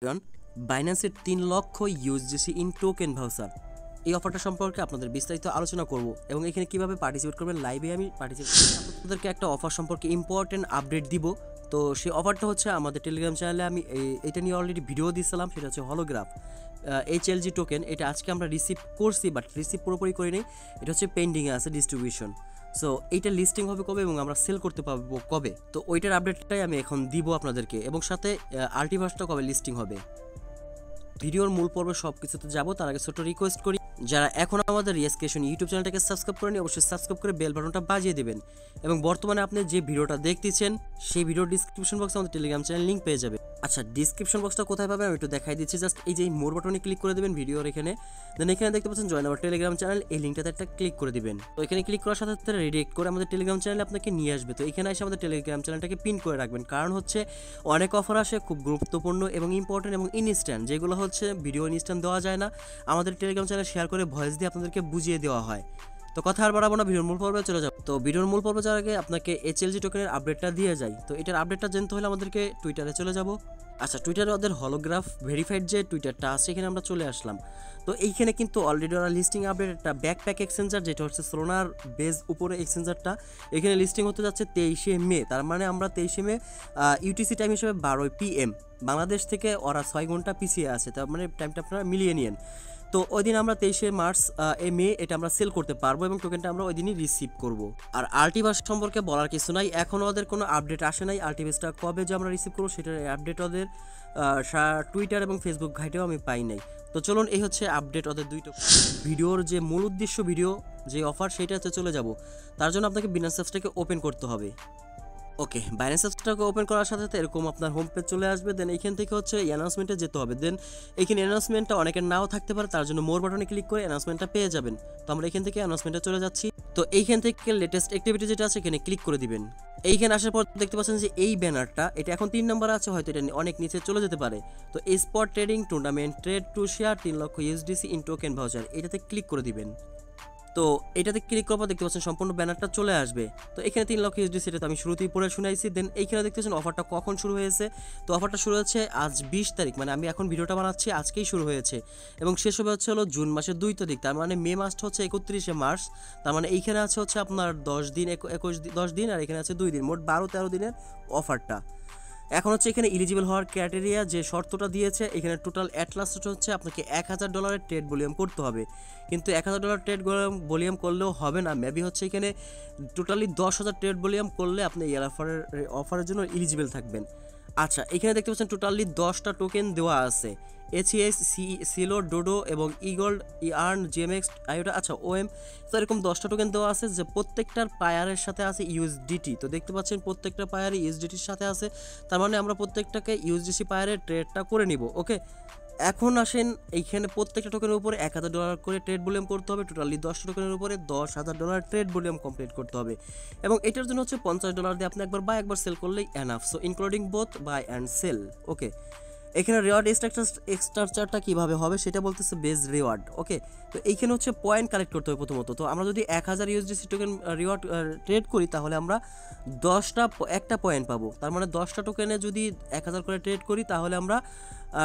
Everyone, বাইন্যান্সের 3 লক্ষ USDC in token voucher এই অফারটা সম্পর্কে আপনাদের বিস্তারিত আলোচনা করব এবং এখানে কিভাবে পার্টিসিপেট করবেন লাইভে আমি পার্টিসিপেট আপনাদেরকে একটা অফার সম্পর্কে ইম্পর্টেন্ট আপডেট দিব। তো সেই অফারটা হচ্ছে আমাদের টেলিগ্রাম চ্যানেলে আমি এটা নিয়ে অলরেডি ভিডিও দিয়েছিলাম, সেটা হচ্ছে হলোগ্রাফ HLG টোকেন। এটা আজকে আমরা রিসিভ করছি, বাট রিসিভ পুরোপুরি করিনি, এটা হচ্ছে পেন্ডিংয়ে আছে ডিস্ট্রিবিউশন। সো এইটা লিস্টিং হবে কবে এবং আমরা সেল করতে পারবো কবে, তো ওইটার আপডেটটাই আমি এখন দিব আপনাদেরকে, এবং সাথে আল্টিভার্সটা কবে লিস্টিং হবে। ভিডিওর মূল পর্বে সব কিছুতে যাবো, তার আগে ছোট রিকোয়েস্ট করি, যারা এখন আমাদের রিয়েসক্রিয়েশন ইউটিউব চ্যানেলটাকে সাবস্ক্রাইব করেনি অবশ্যই সাবস্ক্রাইব করে বেল বাটনটা বাজিয়ে দেবেন। এবং বর্তমানে আপনি যে ভিডিওটা দেখতেছেন সেই ভিডিওর ডিসক্রিপশন বক্সে আমাদের টেলিগ্রাম চ্যানেল লিঙ্ক পেয়ে যাবে। আচ্ছা, ডিসক্রিপশন বক্সটা কোথায় পাবেন আমি একটু দেখাই দিচ্ছি। জাস্ট এই যে মোর বাটনে ক্লিক করে দেবেন ভিডিওর এখানে, দেন এখানে দেখতে পাচ্ছেন জয়েন আওয়ার টেলিগ্রাম চ্যানেল, এই লিঙ্কটাতে একটা ক্লিক করে দিবেন। তো এখানে ক্লিক করার সাথে সাথে রিডিরেক্ট করে আমাদের টেলিগ্রাম চ্যানেলে আপনাকে নিয়ে আসবে। তো এখানে এসে আমাদের টেলিগ্রাম চ্যানেলটাকে পিন করে রাখবেন, কারণ হচ্ছে অনেক অফার আসে খুব গুরুত্বপূর্ণ এবং ইম্পর্টেন্ট এবং ইনস্ট্যান্ট, যেগুলো হচ্ছে ভিডিও ইনস্ট্যান্ট দেওয়া যায় না, আমাদের টেলিগ্রাম চ্যানেল শেয়ার করে ভয়েস দিয়ে আপনাদেরকে বুঝিয়ে দেওয়া হয়। তো কথা আর বাড়াবো না, ভিডিওর মূল পর্বে চলে যাব। তো ভিডিওর মূল পর্বে যাওয়ার আগে আপনাকে HLG টোকেনের আপডেটটা দিয়ে যায়। তো এটার আপডেটটা জানতে হলে আমাদেরকে টুইটারে চলে যাব। আচ্ছা, টুইটারে ওদের হলোগ্রাফ ভেরিফাইড যে টুইটারটা আছে এখানে আমরা চলে আসলাম। তো এইখানে কিন্তু অলরেডি ওরা লিস্টিং আপডেট একটা ব্যাকপ্যাক এক্সচেঞ্জার, যেটা হচ্ছে সোনার বেজ উপরে এক্সচেঞ্জারটা, এখানে লিস্টিং হতে যাচ্ছে 23শে মে। তার মানে আমরা 23শে মে ইউটিসি টাইম হিসেবে 12 PM বাংলাদেশ থেকে ওরা 6 ঘন্টা পিছিয়ে আছে, তার মানে টাইমটা আপনারা মিলিয়ে নিন। তো ওই দিন আমরা 23শে মার্চ মে এটা আমরা সেল করতে পারবো এবং টোকেনটা আমরা ওই দিনই রিসিভ করব। আর আল্টিভার্স সম্পর্কে বলার কিছু নাই, এখনও ওদের কোনো আপডেট আসে নাই। আল্টিভার্সটা কবে যে আমরা রিসিভ করবো সেটার আপডেট ওদের টুইটার এবং ফেসবুক ঘাটেও আমি পাই নাই। তো চলুন, এই হচ্ছে আপডেট ওদের দুইটা ভিডিওর যে মূল উদ্দেশ্য, ভিডিও যে অফার সেইটাতে চলে যাব। তার জন্য আপনাকে বিনান্স অ্যাপসটাকে ওপেন করতে হবে। ওকে, বাইন্যান্স অ্যাপসটাকে ওপেন করার সাথে সাথে এরকম আপনার হোম পেজ চলে আসবে। দেন এইখান থেকে হচ্ছে অ্যানাউন্সমেন্টে যেতে হবে। দেন এইখানে অ্যানাউন্সমেন্টটা অনেকের নাও থাকতে পারে, তার জন্য মোর বাটনে ক্লিক করে অ্যানাউন্সমেন্টটা পেয়ে যাবেন। তো আমরা এখান থেকে অ্যানাউন্সমেন্টে চলে যাচ্ছি। তো এইখান থেকে লেটেস্ট অ্যাক্টিভিটি যেটা আছে এখানে ক্লিক করে দিবেন। এইখানে আসার পর দেখতে পাচ্ছেন যে এই ব্যানারটা, এটা এখন 3 নম্বর আছে, হয়তো এটা অনেক নিচে চলে যেতে পারে। তো spot trading tournament trade to share 3 লক্ষ ইউএসডিসি ইন টোকেন ভাউচার, এটাতে ক্লিক করে দিবেন। তো এটাতে ক্লিক করার পর দেখতে পাচ্ছেন সম্পূর্ণ ব্যানারটা চলে আসবে। তো এখানে 3 লক্ষ ইউএসডিসি, এটা তো আমি শুরুতেই পড়ে শুনাইছি। দেন এইখানে দেখতে পাচ্ছেন অফারটা কখন শুরু হয়েছে। তো অফারটা শুরু হচ্ছে আজ 20 তারিখ, মানে আমি এখন ভিডিওটা বানাচ্ছি আজকেই শুরু হয়েছে, এবং শেষ হবে হচ্ছে হলো জুন মাসের 2 তারিখ। তার মানে মে মাসটা হচ্ছে 31শে মার্চ। তার মানে এইখানে আছে হচ্ছে আপনার 10 দিন, 10 দিন, আর এখানে আছে 2 দিন, মোট 12-13 দিনের অফারটা। এখন হচ্ছে এখানে এলিজিবল হওয়ার ক্রাইটেরিয়া যে শর্তটা দিয়েছে, এখানে টোটাল অ্যাটলাস্ট হচ্ছে আপনাকে $1000 ট্রেড ভলিউম করতে হবে। কিন্তু $1000 ট্রেড ভলিউম করলেও হবে না, মেবি হচ্ছে এখানে টোটালি 10,000 ট্রেড ভলিউম করলে আপনি এই অফারের জন্য এলিজিবল থাকবেন। আচ্ছা, এখানে দেখতে পাচ্ছেন টোটালি 10টা টোকেন দেওয়া আছে, HES, সিলো, ডোডো এবং ইগোল্ড, ইয়ার্ন, জেমএক্স, আইওটা, আচ্ছা ওএম। তো এরকম 10টা টোকেন দেওয়া আছে, যে প্রত্যেকটার পায়ারের সাথে আছে ইউএসডিটি। তো দেখতে পাচ্ছেন প্রত্যেকটা পায়ারে ইউএসডিটির সাথে আছে, তার মানে আমরা প্রত্যেকটাকে ইউএসডিসি পায়ারের ট্রেডটা করে নিব। ওকে, এখন আসেন এইখানে প্রত্যেকটা টোকেনের উপরে $1000 করে ট্রেড ভলিউম করতে হবে। টোটালি 10টা টোকেনের উপরে $10,000 ট্রেড ভলিউম কমপ্লিট করতে হবে, এবং এটার জন্য হচ্ছে $50 দিয়ে আপনি একবার বাই একবার সেল করলেই enough. So including both buy and sell. Okay, এখানে রিওয়ার্ড স্ট্রাকচারটা কীভাবে হবে সেটা বলতেছে বেজ রিওয়ার্ড। ওকে, তো এইখানে হচ্ছে পয়েন্ট কালেক্ট করতে হবে প্রথমত। তো আমরা যদি 1000 ইউএসডিসি টোকেন রিওয়ার্ড ট্রেড করি তাহলে আমরা একটা পয়েন্ট পাবো। তার মানে 10টা টোকেনে যদি 1000 করে ট্রেড করি তাহলে আমরা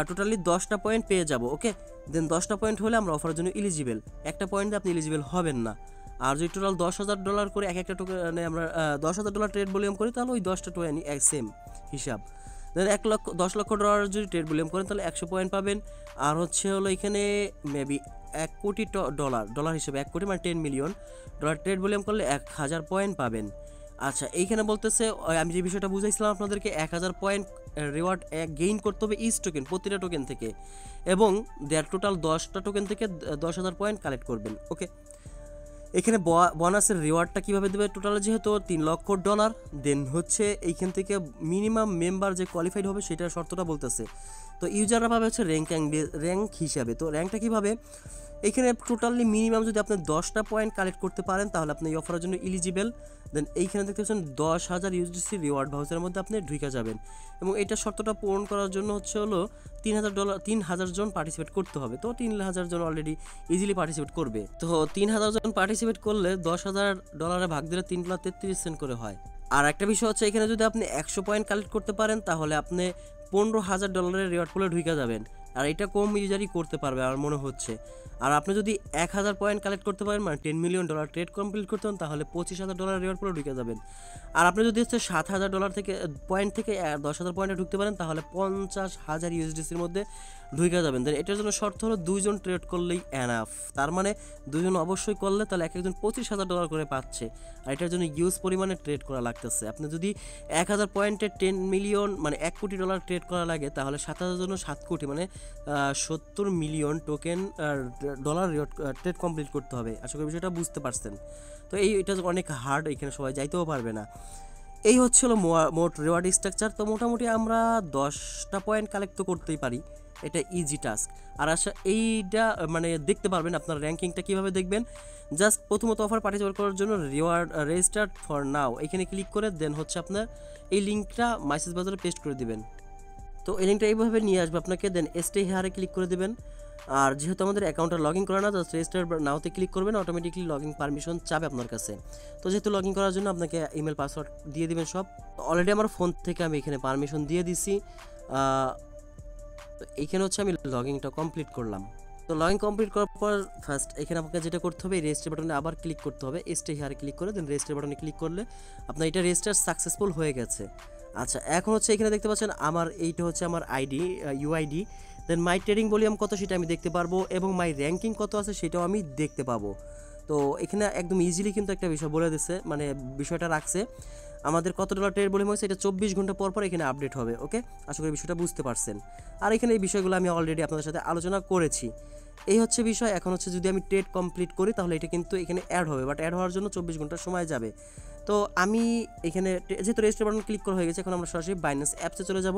টোটালি 10টা পয়েন্ট পেয়ে যাব। ওকে, দেন 10টা পয়েন্ট হলে আমরা অফারের জন্য এলিজিবল। একটা পয়েন্টে আপনি এলিজিবল হবেন না। আর যদি টোটাল $10,000 করে একটা টোকেনে আমরা $10,000 ট্রেড ভলিউম করি তাহলে ওই 10টা টোকেন সেম হিসাব। দেন $10 লক্ষ যদি ট্রেড ভলিউম করেন তাহলে 100 পয়েন্ট পাবেন। আর হচ্ছে হলো এখানে মেবি $1 কোটি ডলার হিসেবে 1 কোটি মানে $10 মিলিয়ন ট্রেড ভলিউম করলে 1000 পয়েন্ট পাবেন। আচ্ছা, এইখানে বলতেছে আমি যে বিষয়টা বুঝাইছিলাম আপনাদেরকে, 1000 পয়েন্ট রিওয়ার্ড গেইন করতে হবে ইচ টোকেন, প্রতিটা টোকেন থেকে, এবং দেয়ার টোটাল 10টা টোকেন থেকে 10,000 পয়েন্ট কালেক্ট করবেন। ওকে, এখানে বোনাসের রিওয়ার্ডটা কীভাবে দেবে, টোটাল যেহেতু $3 লক্ষ, দেন হচ্ছে এইখান থেকে মিনিমাম মেম্বার যে কোয়ালিফাইড হবে সেটার শর্তটা বলতেছে। তো ইউজাররা পাবে হচ্ছে র্যাঙ্ক হিসাবে। তো র্যাঙ্কটা কীভাবে, এইখানে টোটালি মিনিমাম যদি আপনি 10টা পয়েন্ট কালেক্ট করতে পারেন তাহলে আপনি এই অফারের জন্য এলিজিবল। দেন এইখানে দেখতে পাচ্ছেন 10,000 ইউএসডিসি রিওয়ার্ড ভাউচারের মধ্যে আপনি ঢুকে যাবেন, এবং এইটা শর্তটা পূরণ করার জন্য হচ্ছে হলো $3,000 জন পার্টিসিপেট করতে হবে। তো 3,000 জন অলরেডি ইজিলি পার্টিসিপেট করবে। তো 3,000 জন পার্টিসিপেট করলে $10,000 ভাগ দিলে 3 $33 করে হয়। আর একটা বিষয় হচ্ছে এখানে যদি আপনি 100 পয়েন্ট কালেক্ট করতে পারেন তাহলে আপনি $15,000 রিওয়ার্ড পুলে ঢুকে যাবেন। আর এটা কম ইউজারই করতে পারবে আমার মনে হচ্ছে। আর আপনি যদি 1000 পয়েন্ট কালেক্ট করতে পারেন, মানে $10 মিলিয়ন ট্রেড কমপ্লিট করতে হন, তাহলে $25,000 রিওয়ার্ড পুলে ঢুকে যাবেন। আর আপনি যদি হচ্ছে $7,000 থেকে পয়েন্ট থেকে 10,000 পয়েন্টে ঢুকতে পারেন, তাহলে 50,000 ইউএসডিসির মধ্যে ঢুকে যাবেন। দেন এটার জন্য শর্ত হলো 2 জন ট্রেড করলেই এনাফ। তার মানে 2 জন অবশ্যই করলে তাহলে এক একজন $25,000 করে পাচ্ছে। আর এটার জন্য ইউজ পরিমাণে ট্রেড করা লাগতেছে। আপনি যদি 1000 পয়েন্টে 10 মিলিয়ন মানে $1 কোটি ট্রেড করা লাগে, তাহলে 7,000 জন্য 7 কোটি মানে 70 million token dollar trade complete করতে হবে। আশা করি বিষয়টা বুঝতে পারছেন। তো এটা অনেক হার্ড, এখানে সবাই যাইতেও পারবে না। এই হচ্ছিল মোট রিওয়ার্ড স্ট্রাকচার। তো মোটামুটি আমরা 10টা পয়েন্ট কালেক্ট তো করতেই পারি, এটা ইজি টাস্ক। আর এইটা মানে দেখতে পারবেন আপনার র্যাঙ্কিংটা কীভাবে দেখবেন। জাস্ট প্রথমত অফার পার্টিসিপেট করার জন্য রিওয়ার্ড রেজিস্টার্ড ফর নাও এখানে ক্লিক করে দেন হচ্ছে আপনার এই লিঙ্কটা মেসেজ বাজারে পেস্ট করে দিবেন। তো এই লিঙ্কটা এইভাবে নিয়ে আসবে আপনাকে। দেন স্টে হিয়ারে ক্লিক করে দেবেন। আর যেহেতু আমাদের অ্যাকাউন্টটা লগ ইন করা না, জাস্ট রেজিস্টার নাওতে ক্লিক করবেন, অটোমেটিকলি লগ ইন পারমিশন চাবে আপনার কাছে। তো যেহেতু লগ ইন করার জন্য আপনাকে ইমেল পাসওয়ার্ড দিয়ে দিবেন সব। অলরেডি আমার ফোন থেকে আমি এখানে পারমিশন দিয়ে দিছি। তো এইখানে হচ্ছে আমি লগ ইনটা কমপ্লিট করলাম। তো লগ ইন কমপ্লিট করার পর ফার্স্ট এখানে আপনাকে যেটা করতে হবে, রেজিস্টার বাটনে আবার ক্লিক করতে হবে। স্টে হিয়ারে ক্লিক করে দেন রেজিস্টার বাটনে ক্লিক করলে আপনার এটা রেজিস্টার সাকসেসফুল হয়ে গেছে। আচ্ছা, এখন হচ্ছে এখানে দেখতে পাচ্ছেন আমার এইটা হচ্ছে আমার আইডি, ইউআইডি। দেন মাই ট্রেডিং ভলিউম কত সেটা আমি দেখতে পারবো, এবং মাই র্যাঙ্কিং কত আছে সেটাও আমি দেখতে পাবো। তো এখানে একদম ইজিলি কিন্তু একটা বিষয় বলে দিচ্ছে, মানে বিষয়টা রাখছে আমাদের কত ডলার ট্রেড ভলিউম হয়েছে, এটা 24 ঘন্টা পর পর এখানে আপডেট হবে। ওকে, আশা করি বিষয়টা বুঝতে পারছেন। আর এখানে এই বিষয়গুলো আমি অলরেডি আপনাদের সাথে আলোচনা করেছি। এই হচ্ছে বিষয়। এখন হচ্ছে যদি আমি ট্রেড কমপ্লিট করি তাহলে এটা কিন্তু এখানে অ্যাড হবে, বাট অ্যাড হওয়ার জন্য 24 ঘন্টা সময় যাবে। তো আমি এখানে যেহেতু রেজিস্টার বাটন ক্লিক করা হয়ে গেছে, এখন আমরা সরাসরি বাইন্যান্স অ্যাপসে চলে যাব।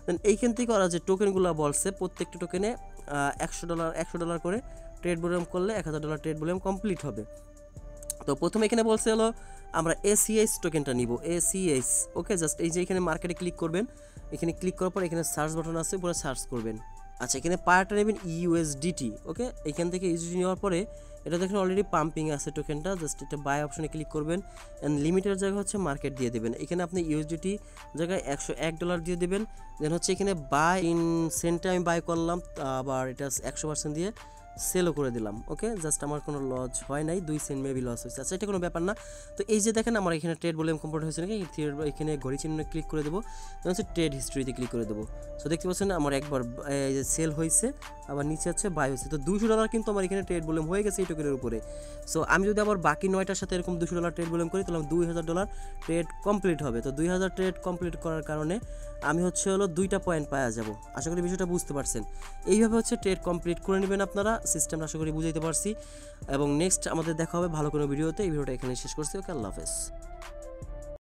দেন এইখান থেকে ওরা যে টোকেনগুলো বলছে, প্রত্যেকটা টোকেনে $100 করে ট্রেড ভলিউম করলে $1000 ট্রেড ভলিউম কমপ্লিট হবে। তো প্রথমে এখানে বলছে হলো আমরা ACH টোকেনটা নিব, ACH। ওকে, জাস্ট এই যে এখানে মার্কেটে ক্লিক করবেন, এখানে ক্লিক করার পর এখানে সার্চ বাটন আছে, পুরো সার্চ করবেন। আচ্ছা, এখানে পায়ারটা নেবেন USDT। ওকে, এখান থেকে USDT নেওয়ার পরে এটা দেখেন অলরেডি পাম্পিং আছে টোকেনটা, জাস্ট এটা বাই অপশনে ক্লিক করবেন। অ্যান্ড লিমিটের জায়গা হচ্ছে মার্কেট দিয়ে দেবেন। এখানে আপনি USDT জায়গায় $101 দিয়ে দেবেন। দেন হচ্ছে এখানে বাই ইন সেন্টে আমি বাই করলাম, আবার এটা 100% দিয়ে সেলও করে দিলাম। ওকে, জাস্ট আমার কোনো লস হয় নাই, 2 সেন্ট মেবি লস হয়েছে। আচ্ছা, এটা কোনো ব্যাপার না। তো এই যে দেখেন আমার এখানে ট্রেড ভলিউম কমপ্লিট হয়েছে নাকি, এখানে ঘড়ি চিহ্ন ক্লিক করে দেবো, হচ্ছে ট্রেড হিস্ট্রিতে ক্লিক করে দেবো। সো দেখতে পাচ্ছেন আমার একবার সেল হয়েছে, আবার নিচে হচ্ছে বাই হয়েছে। তো $200 কিন্তু আমার এখানে ট্রেড ভলিউম হয়ে গেছে এই টোকেনের উপরে। সো আমি যদি আবার বাকি 9টার সাথে এরকম $200 ট্রেড ভলিউম করি, তাহলে $2000 ট্রেড কমপ্লিট হবে। তো 2000 ট্রেড কমপ্লিট করার কারণে আমি হচ্ছে হলো 2টা পয়েন্ট পাওয়া যাব। আশা করি বিষয়টা বুঝতে পারছেন। এইভাবে হচ্ছে ট্রেড কমপ্লিট করে নেবেন আপনারা। সিস্টেমটা আশা করি বুঝাইতে পারছি, এবং নেক্সট আমাদের দেখা হবে ভালো কোনো ভিডিওতে। এই ভিডিওটা এখানে শেষ করছি। ওকে, আল্লাহ হাফেজ।